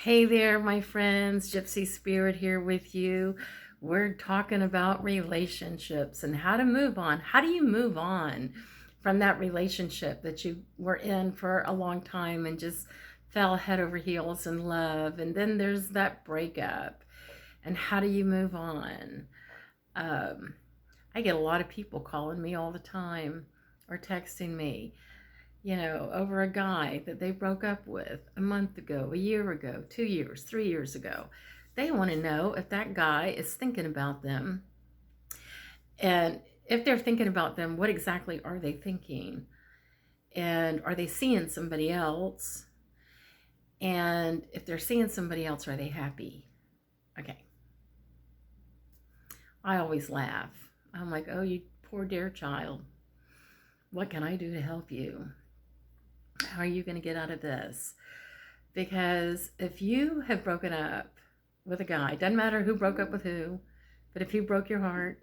Hey there, my friends. Gypsy Spirit here with you. We're talking about relationships and how to move on. How do you move on from that relationship that you were in for a long time and just fell head over heels in love? And then there's that breakup. And how do you move on? Um, I get a lot of people calling me all the time or texting me, over a guy that they broke up with a month ago, a year ago, 2 years, 3 years ago. They want to know if that guy is thinking about them. And if they're thinking about them, what exactly are they thinking? And are they seeing somebody else? And if they're seeing somebody else, are they happy? Okay. I always laugh. I'm like, oh, you poor dear child. What can I do to help you? How are you going to get out of this? Because if you have broken up with a guy, doesn't matter who broke up with who, but if he broke your heart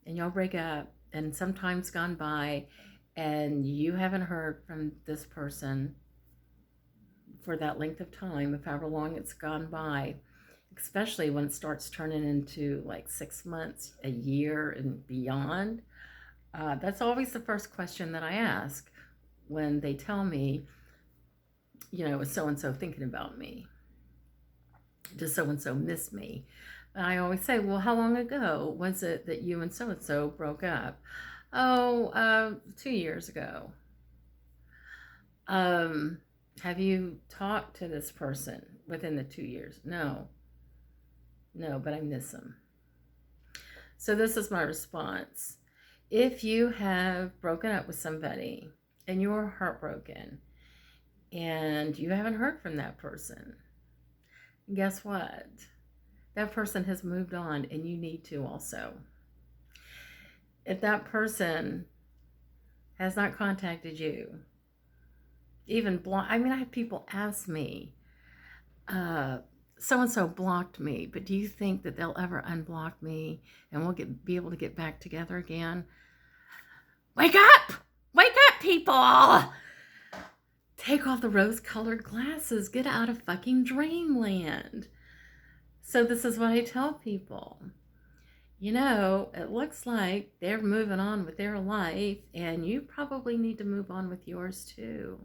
and y'all break up and some time's gone by and you haven't heard from this person for that length of time, of however long it's gone by, especially when it starts turning into like 6 months, a year, and beyond, that's always the first question that I ask when they tell me, is so and so thinking about me? Does so and so miss me? And I always say, well, how long ago was it that you and so broke up? Oh, 2 years ago. Have you talked to this person within the 2 years? No, but I miss them. So this is my response. If you have broken up with somebody and you're heartbroken and you haven't heard from that person, guess what? That person has moved on and you need to also. If that person has not contacted you, even I have people ask me, so and so blocked me, but do you think that they'll ever unblock me and we'll be able to get back together again? Wake up! Wake up, people! Take off the rose-colored glasses. Get out of fucking dreamland. So this is what I tell people. It looks like they're moving on with their life, and you probably need to move on with yours too.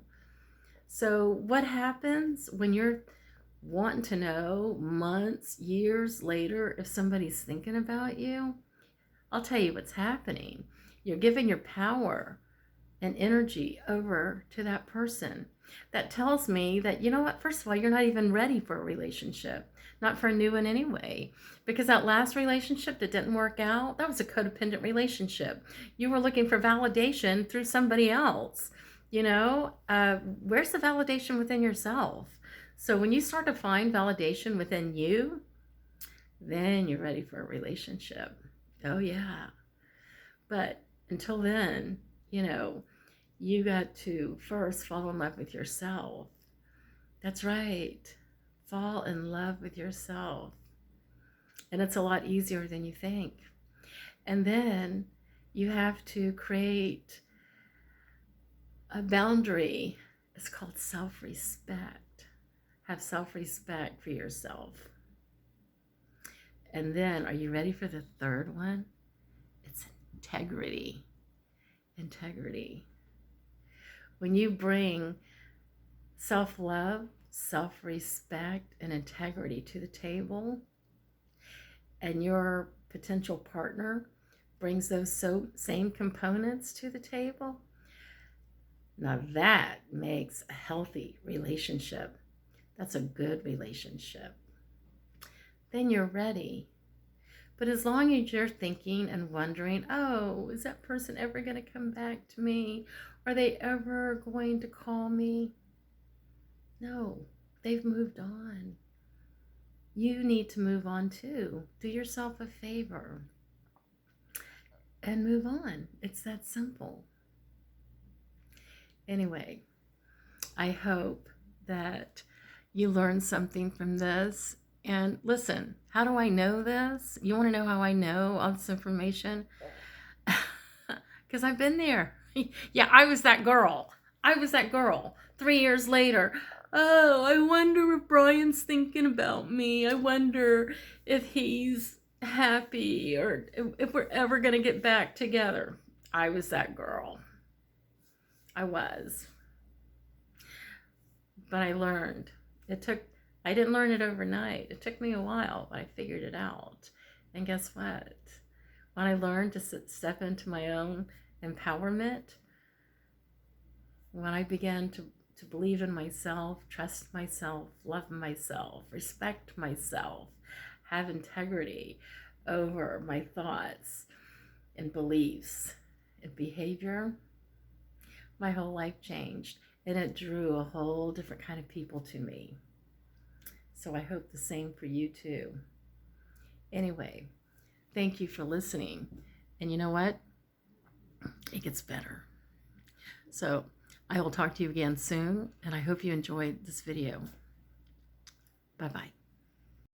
So what happens when you're wanting to know months, years later if somebody's thinking about you? I'll tell you what's happening. You're giving your power and energy over to that person. That tells me that, first of all, you're not even ready for a relationship, not for a new one anyway, because that last relationship that didn't work out, that was a codependent relationship. You were looking for validation through somebody else. Where's the validation within yourself? So when you start to find validation within you, then you're ready for a relationship. Oh yeah. But until then, you got to first fall in love with yourself. That's right. Fall in love with yourself. And it's a lot easier than you think. And then you have to create a boundary. It's called self-respect. Have self-respect for yourself. And then, are you ready for the third one? It's integrity. Integrity. When you bring self-love, self-respect, and integrity to the table, and your potential partner brings those same components to the table, now that makes a healthy relationship. That's a good relationship. Then you're ready. But as long as you're thinking and wondering, oh, is that person ever going to come back to me? Are they ever going to call me? No, they've moved on. You need to move on too. Do yourself a favor and move on. It's that simple. Anyway, I hope that you learned something from this. And listen, how do I know this? You want to know how I know all this information? Because I've been there. Yeah, I was that girl. 3 years later, oh, I wonder if Brian's thinking about me. I wonder if he's happy or if we're ever going to get back together. I was that girl. I was. But I learned. I didn't learn it overnight. It took me a while, but I figured it out. And guess what? When I learned to step into my own empowerment, when I began to believe in myself, trust myself, love myself, respect myself, have integrity over my thoughts and beliefs and behavior, my whole life changed, and it drew a whole different kind of people to me. So I hope the same for you too. Anyway, thank you for listening. And you know what? It gets better. So I will talk to you again soon, and I hope you enjoyed this video. Bye-bye.